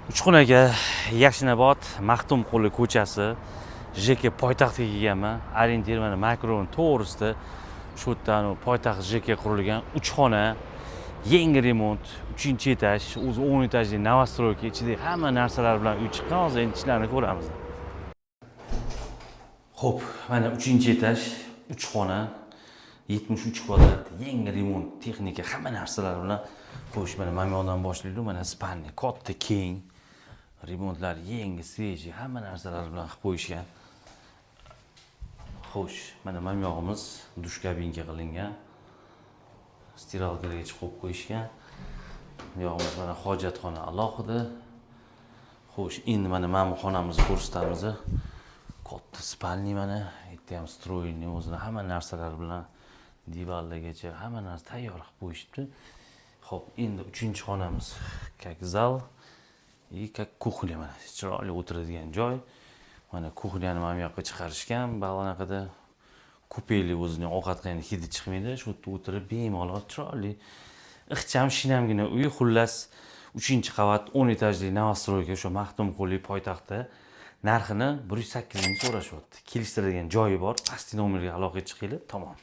Uchxonaga Yaxshinobod Maxtumquli ko'chasi JK poytaxtga kelganman. Orientir mana Makron to'g'risida shu yerdan poytaxt JK qurilgan 3 xona, yangi remont, 3-etaj, o'zi 10 etajli novostroyka, ichida hamma narsalar bilan uy chiqqan. Hozir endi ishlarini ko'ramiz. Xo'p, mana 3-etaj, 3 xona, 73 kvadrat, yangi remont, texnika, hamma narsalar bilan qo'yish. Mana yoqdan boshlaydi. Mana spalniya katta, keng. Remontlar yangi, sveji, hamma narsalar bilan qilib qo'yishgan. Xo'sh, mana yog'imiz dush kabinka qilingan. Stiralkaga qo'yib qo'yishgan. Bu yog'imiz mana hojatxona alohida. Xo'sh, endi mana xonamizni ko'rsatamiz. Katta spalniya mana, yerda ham stroyni o'zini hamma narsalar bilan divanlargacha hamma narsa tayyor qilib qo'yishibdi. Xo'p, endi 3-xonamiz, как zal и как kuxnya mana. Chiroyli o'tiradigan joy. Mana kuxnyani mana bu yoqqa chiqarishgan. Balonaqada kupeli o'zining ovqat qilgan hidi chiqmaydi. Shu yerda o'tirib bemalol chiroyli ixcham shinamgina uy. Xullas 3-qavat 10 etajli novostroyka o'sha Maxtumquli poytaxtda. Narxini 108 ming so'rashyapti. Kelishtiradigan joyi bor. Pastki nomerga aloqa chiqinglar, tamom.